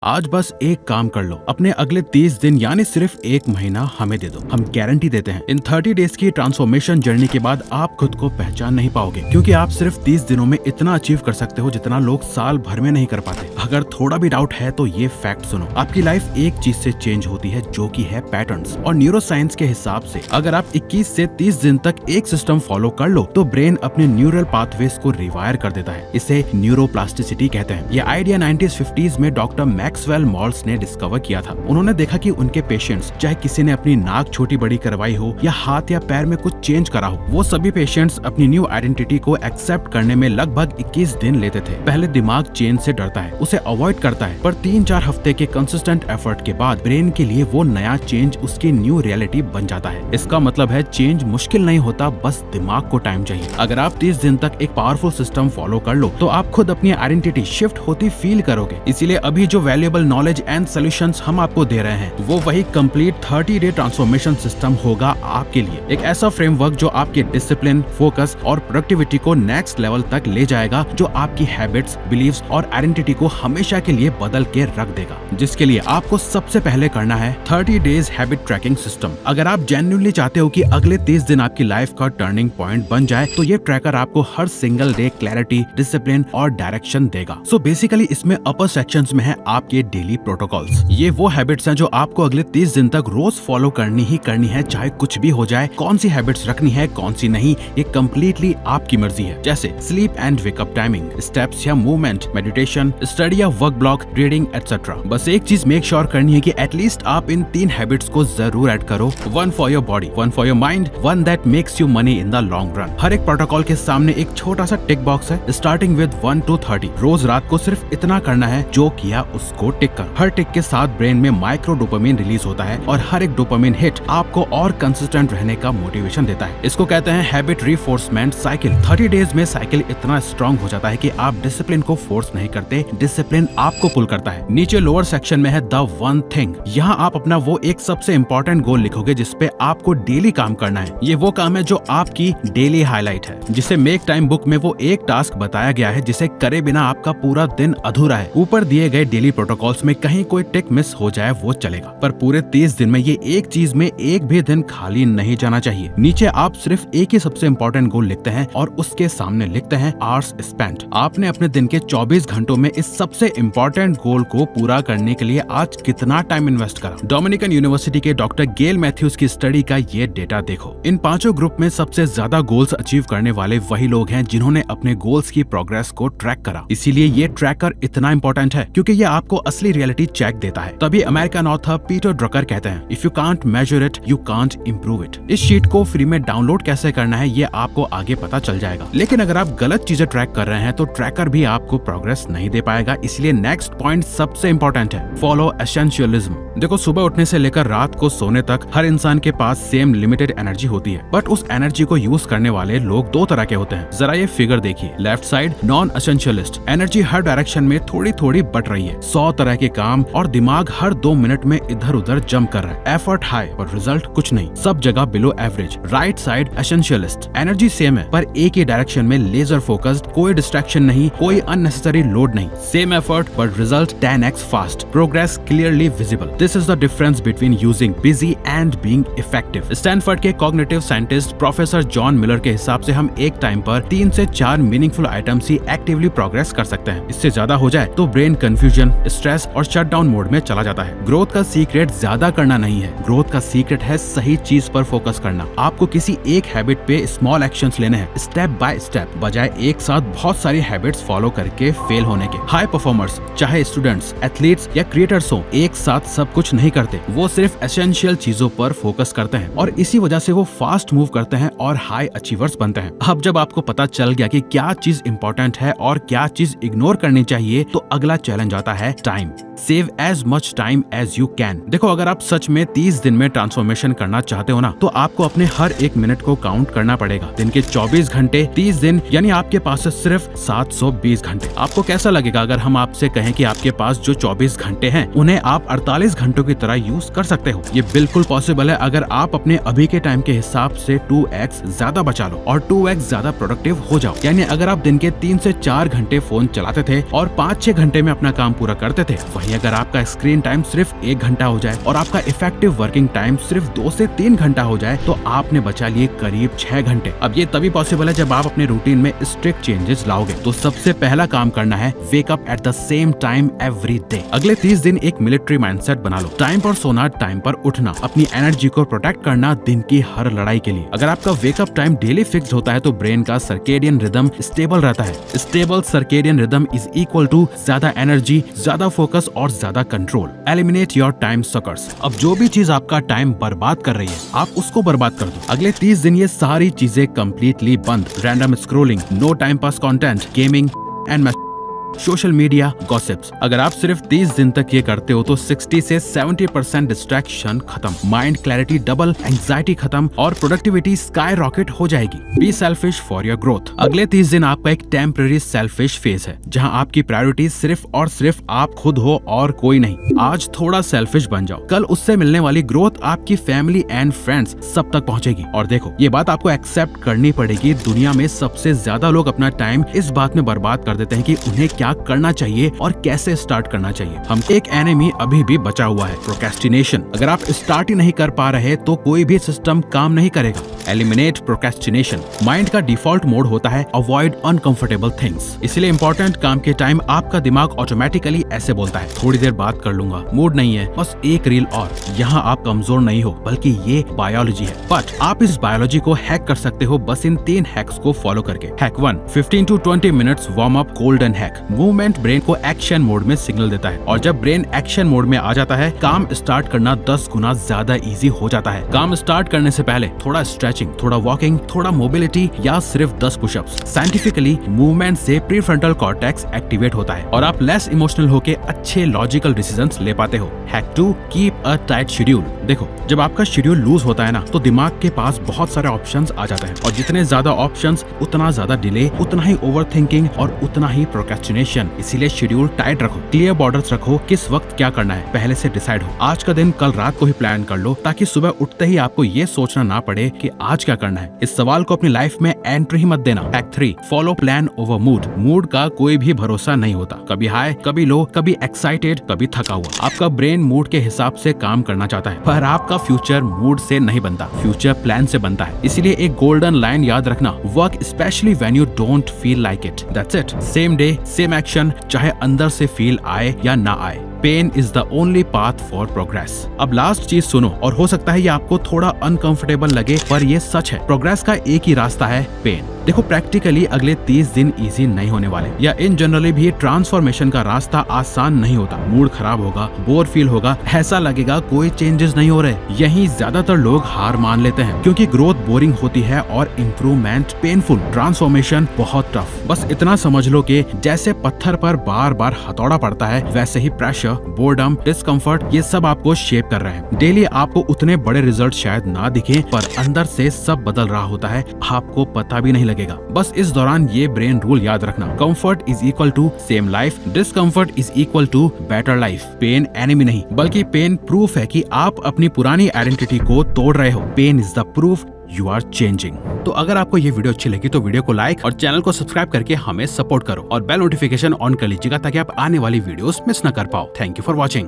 आज बस एक काम कर लो, अपने अगले 30 दिन यानी सिर्फ एक महीना हमें दे दो। हम गारंटी देते हैं इन 30 डेज की ट्रांसफॉर्मेशन जर्नी के बाद आप खुद को पहचान नहीं पाओगे, क्योंकि आप सिर्फ 30 दिनों में इतना अचीव कर सकते हो जितना लोग साल भर में नहीं कर पाते। अगर थोड़ा भी डाउट है तो ये फैक्ट सुनो, आपकी लाइफ एक चीज से चेंज होती है जो कि है पैटर्न्स। और न्यूरो साइंस के हिसाब से अगर आप 21 से 30 दिन तक एक सिस्टम फॉलो कर लो तो ब्रेन अपने न्यूरल पाथवेज को रिवायर कर देता है। इसे न्यूरोप्लास्टिसिटी कहते हैं। ये आइडिया 90s-50s में डॉक्टर मैक्सवेल मॉल्स ने डिस्कवर किया था। उन्होंने देखा कि उनके पेशेंट्स, चाहे किसी ने अपनी नाक छोटी बड़ी करवाई हो या हाथ या पैर में कुछ चेंज करा हो, वो सभी पेशेंट्स अपनी न्यू आइडेंटिटी को एक्सेप्ट करने में लगभग 21 दिन लेते थे। पहले दिमाग चेंज से डरता है, उसे अवॉइड करता है, पर 3-4 हफ्ते के कंसिस्टेंट एफर्ट के बाद ब्रेन के लिए वो नया चेंज उसकी न्यू रियलिटी बन जाता है। इसका मतलब है चेंज मुश्किल नहीं होता, बस दिमाग को टाइम चाहिए। अगर आप 30 दिन तक एक पावरफुल सिस्टम फॉलो कर लो तो आप खुद अपनी आइडेंटिटी शिफ्ट होती फील करोगे। इसीलिए अभी जो वैल्यूएबल नॉलेज एंड सॉल्यूशंस हम आपको दे रहे हैं वो वही कंप्लीट 30 डे ट्रांसफॉर्मेशन सिस्टम होगा आपके लिए। एक ऐसा फ्रेमवर्क जो आपके डिसिप्लिन, फोकस और प्रोडक्टिविटी को नेक्स्ट लेवल तक ले जाएगा, जो आपकी हैबिट्स, बिलीव्स और आइडेंटिटी को हमेशा के लिए बदल के रख देगा। जिसके लिए आपको सबसे पहले करना है 30 डेज हैबिट ट्रैकिंग सिस्टम। अगर आप जेन्युइनली चाहते हो कि अगले 30 दिन आपकी लाइफ का टर्निंग पॉइंट बन जाए तो ये ट्रैकर आपको हर सिंगल डे क्लैरिटी, डिसिप्लिन और डायरेक्शन देगा। सो बेसिकली इसमें अपर सेक्शंस में है आपके डेली प्रोटोकॉल्स। ये वो हैबिट्स हैं जो आपको अगले 30 दिन तक रोज फॉलो करनी ही करनी है, चाहे कुछ भी हो जाए। कौन सी हैबिट्स रखनी है, कौन सी नहीं, ये कम्प्लीटली आपकी मर्जी है। जैसे sleep and wake up timing, steps या मूवमेंट, मेडिटेशन, स्टडी या वर्क ब्लॉक, रीडिंग एटसेट्रा। बस एक चीज मेक श्योर करनी है कि एटलीस्ट आप इन 3 हैबिट्स को जरूर ऐड करो। 1 for your body, 1 for your mind, 1 that makes you money in the long run. हर एक प्रोटोकॉल के सामने एक छोटा सा टिक बॉक्स है, स्टार्टिंग विद 1 to 30। रोज रात को सिर्फ इतना करना है, जो किया उसको टिक कर। हर टिक के साथ ब्रेन में माइक्रो डोपामिन रिलीज होता है और हर एक डोपामिन हिट आपको और कंसिस्टेंट रहने का मोटिवेशन देता है। इसको कहते हैं हैबिट रिफोर्समेंट साइकिल। 30 डेज में साइकिल इतना स्ट्रॉन्ग हो जाता है कि आप डिसिप्लिन को फोर्स नहीं करते, डिसिप्लिन आपको पुल करता है। नीचे लोअर सेक्शन में है द वन थिंग। यहाँ आप अपना वो एक सबसे इम्पोर्टेंट गोल लिखोगे जिसपे आपको डेली काम करना है। ये वो काम है जो आपकी डेली हाईलाइट है, जिसे मेक टाइम बुक में वो एक टास्क बताया गया है जिसे करे बिना आपका पूरा दिन अधूरा है। ऊपर दिए गए डेली प्रोटोकॉल्स में कहीं कोई टिक मिस हो जाए वो चलेगा, पर पूरे 30 दिन में ये एक चीज में एक भी दिन खाली नहीं जाना चाहिए। नीचे आप सिर्फ एक ही सबसे इम्पोर्टेंट गोल लिखते हैं और उसके सामने लिखते हैं आवर्स स्पेंट। आपने अपने दिन के 24 घंटों में इस सबसे इम्पोर्टेंट गोल को पूरा करने के लिए आज कितना टाइम इन्वेस्ट करा। डोमिनिकन यूनिवर्सिटी के डॉक्टर गेल मैथ्यूज की स्टडी का ये डेटा देखो। इन 5 ग्रुप में सबसे ज्यादा गोल्स अचीव करने वाले वही लोग हैं जिन्होंने अपने गोल्स की प्रोग्रेस को ट्रैक करा। इसीलिए ये ट्रैकर इतना इम्पोर्टेंट है, क्योंकि ये आपको असली रियलिटी चेक देता है। तभी अमेरिकन ऑथर पीटर ड्रकर कहते हैं, if you can't measure it you can't improve it. इस शीट को फ्री में डाउनलोड कैसे करना है ये आपको आगे पता चल जाएगा। लेकिन अगर आप गलत चीजें ट्रैक कर रहे हैं तो ट्रैकर भी आपको प्रोग्रेस नहीं दे पाएगा। इसलिए नेक्स्ट पॉइंट सबसे इम्पोर्टेंट है, फॉलो एसेंशियलिज्म। देखो, सुबह उठने से लेकर रात को सोने तक हर इंसान के पास सेम लिमिटेड एनर्जी होती है, बट उस एनर्जी को यूज करने वाले लोग 2 तरह के होते हैं। जरा ये फिगर देखिए, लेफ्ट साइड नॉन एसेंशियलिस्ट, एनर्जी हर डायरेक्शन में थोड़ी थोड़ी बट रही है, 100 तरह के काम और दिमाग हर 2 मिनट में इधर उधर जंप कर रहा है। एफर्ट हाई और रिजल्ट कुछ नहीं, सब जगह below average. Right side essentialist, energy same है पर एक ही डायरेक्शन में लेजर फोकस्ड, कोई डिस्ट्रैक्शन नहीं, कोई अननेसेसरी लोड नहीं। Same effort but result 10x fast, progress clearly visible. This is the difference between using busy and being effective. Stanford के cognitive scientist professor John Miller के हिसाब से हम एक टाइम पर 3 से 4 मीनिंगफुल आइटम्स ही एक्टिवली प्रोग्रेस कर सकते हैं। इससे ज्यादा हो जाए तो ब्रेन कंफ्यूजन, स्ट्रेस और शटडाउन मोड में चला जाता है। ग्रोथ का सीक्रेट ज्यादा करना नहीं है, ग्रोथ का सीक्रेट है सही चीज पर फोकस करना। आपको किसी एक हैबिट पे स्मॉल एक्शंस लेने हैं, स्टेप बाय स्टेप, बजाय एक साथ बहुत सारी हैबिट्स फॉलो करके फेल होने के। हाई परफॉर्मर्स, चाहे स्टूडेंट्स, एथलीट्स या क्रिएटर्स हो, एक साथ सब कुछ नहीं करते। वो सिर्फ एसेंशियल चीजों पर फोकस करते हैं और इसी वजह से वो फास्ट मूव करते हैं और हाई अचीवर्स बनते हैं। अब जब आपको पता चल गया कि क्या चीज इंपॉर्टेंट है और क्या चीज इग्नोर करनी चाहिए, तो अगला चैलेंज आता है time. Save as much time as you can. देखो, अगर आप सच में 30 दिन में ट्रांसफॉर्मेशन करना चाहते हो ना, तो आपको अपने हर एक मिनट को काउंट करना पड़ेगा। दिन के 24 घंटे 30 दिन, यानी आपके पास है सिर्फ 720 घंटे। आपको कैसा लगेगा अगर हम आपसे कहें कि आपके पास जो 24 घंटे हैं उन्हें आप 48 घंटों की तरह यूज कर सकते हो? ये बिल्कुल पॉसिबल है अगर आप अपने अभी के टाइम के हिसाब से 2x ज्यादा बचा लो और 2x ज्यादा प्रोडक्टिव हो जाओ। यानी अगर आप दिन के 3 से 4 घंटे फोन चलाते थे और 5-6 घंटे में अपना काम पूरा कर करते थे, वहीं अगर आपका स्क्रीन टाइम सिर्फ 1 घंटा हो जाए और आपका इफेक्टिव वर्किंग टाइम सिर्फ 2 से 3 घंटा हो जाए तो आपने बचा लिए करीब 6 घंटे। अब ये तभी पॉसिबल है जब आप अपने रूटीन में स्ट्रिक्ट चेंजेस लाओगे। तो सबसे पहला काम करना है, wake up at the same time every day. अगले 30 दिन एक मिलिट्री माइंडसेट बना लो। टाइम पर सोना, टाइम पर उठना, अपनी एनर्जी को प्रोटेक्ट करना दिन की हर लड़ाई के लिए। अगर आपका वेकअप टाइम डेली फिक्स होता है तो ब्रेन का सर्केडियन रिदम स्टेबल रहता है। Stable circadian rhythm is equal to ज्यादा एनर्जी, ज्यादा फोकस और ज्यादा control. Eliminate your time suckers. अब जो भी चीज आपका टाइम बर्बाद कर रही है, आप उसको बर्बाद कर दो। अगले 30 दिन ये सारी चीजें कंप्लीटली बंद। Random scrolling, no time pass content, gaming and social media, gossips. अगर आप सिर्फ 30 दिन तक ये करते हो तो 60 से 70% डिस्ट्रैक्शन खत्म, माइंड क्लैरिटी डबल, एंजाइटी खत्म और प्रोडक्टिविटी स्काई रॉकेट हो जाएगी। Be selfish for your growth. अगले 30 दिन आपका एक टेम्पररी सेल्फिश फेज है जहां आपकी प्रायोरिटी सिर्फ और सिर्फ आप खुद हो और कोई नहीं। आज थोड़ा सेल्फिश बन जाओ, कल उससे मिलने वाली ग्रोथ आपकी फैमिली एंड फ्रेंड्स सब तक पहुंचेगी। और देखो, ये बात आपको एक्सेप्ट करनी पड़ेगी, दुनिया में सबसे ज्यादा लोग अपना टाइम इस बात में बर्बाद कर देते हैं कि उन्हें क्या करना चाहिए और कैसे स्टार्ट करना चाहिए। हम एक एनिमी अभी भी बचा हुआ है, प्रोक्रेस्टिनेशन। अगर आप स्टार्ट ही नहीं कर पा रहे तो कोई भी सिस्टम काम नहीं करेगा। Eliminate procrastination. माइंड का डिफॉल्ट मोड होता है अवॉइड अनकंफर्टेबल थिंग्स। इसलिए इंपॉर्टेंट काम के टाइम आपका दिमाग ऑटोमेटिकली ऐसे बोलता है, थोड़ी देर बात कर लूंगा, मूड नहीं है, बस एक रील और। यहाँ आप कमजोर नहीं हो, बल्कि ये बायोलॉजी है। बट आप इस बायोलॉजी को हैक कर सकते हो बस इन 3 हैक्स को फॉलो करके। Hack 1, 15 to 20 minutes warm up golden hack. Movement brain को एक्शन मोड में सिग्नल देता है और जब ब्रेन एक्शन मोड में आ जाता है, काम स्टार्ट करना 10 गुना ज्यादा इजी हो जाता है। काम स्टार्ट करने से पहले थोड़ा स्ट्रेचिंग, थोड़ा वॉकिंग, थोड़ा मोबिलिटी या सिर्फ 10 पुशअप्स। साइंटिफिकली मूवमेंट से प्रीफ्रंटल कॉर्टेक्स एक्टिवेट होता है और आप लेस इमोशनल होके अच्छे लॉजिकल डिसीजंस ले पाते हो। Hack 2, keep a tight schedule. देखो, जब आपका शेड्यूल लूज होता है ना, तो दिमाग के पास बहुत सारे ऑप्शंस आ जाते हैं और जितने ज्यादा ऑप्शंस उतना ज्यादा डिले, उतना ही ओवरथिंकिंग और उतना ही प्रोक्रेस्टिनेशन। इसीलिए शेड्यूल टाइट रखो, क्लियर बॉर्डर्स रखो, किस वक्त क्या करना है पहले से डिसाइड हो। आज का दिन कल रात को ही प्लान कर लो ताकि सुबह उठते ही आपको ये सोचना ना पड़े कि आज क्या करना है। इस सवाल को अपनी लाइफ में एंट्री ही मत देना। Hack 3, follow plan over mood. Mood का कोई भी भरोसा नहीं होता, कभी हाई, कभी लो, कभी एक्साइटेड, कभी थका हुआ। आपका ब्रेन मूड के हिसाब से काम करना चाहता है, पर आपका फ्यूचर मूड से नहीं बनता, फ्यूचर प्लान से बनता है। इसीलिए एक गोल्डन लाइन याद रखना, work specially when you don't feel like it. That's it. Same day same action, चाहे अंदर से फील आए या ना आए। Pain is the only path for progress. अब लास्ट चीज सुनो, और हो सकता है ये आपको थोड़ा अनकंफर्टेबल लगे, पर ये सच है। प्रोग्रेस का एक ही रास्ता है, पेन। देखो, प्रैक्टिकली अगले 30 दिन इजी नहीं होने वाले, या इन जनरली भी ट्रांसफॉर्मेशन का रास्ता आसान नहीं होता। मूड खराब होगा, बोर फील होगा, ऐसा लगेगा कोई चेंजेस नहीं हो रहे। यही ज्यादातर लोग हार मान लेते हैं क्योंकि ग्रोथ बोरिंग होती है और इम्प्रूवमेंट पेनफुल, ट्रांसफॉर्मेशन बहुत टफ। बस इतना समझ लो कि जैसे पत्थर पर बार बार हथौड़ा पड़ता है, वैसे ही प्रेशर, बोर्डम, डिस्कम्फर्ट, ये सब आपको शेप कर रहे हैं। डेली आपको उतने बड़े रिजल्ट शायद ना दिखे, पर अंदर से सब बदल रहा होता है, आपको पता भी नहीं लगेगा। बस इस दौरान ये ब्रेन रूल याद रखना, comfort is equal to same life, discomfort is equal to better life. Pain enemy नहीं, बल्कि पेन प्रूफ है कि आप अपनी पुरानी आइडेंटिटी को तोड़ रहे हो। Pain is the proof you are changing. तो अगर आपको ये वीडियो अच्छी लगी तो वीडियो को लाइक और चैनल को सब्सक्राइब करके हमें सपोर्ट करो और बेल नोटिफिकेशन ऑन कर लीजिएगा ताकि आप आने वाली वीडियोस मिस न कर पाओ। Thank you for watching.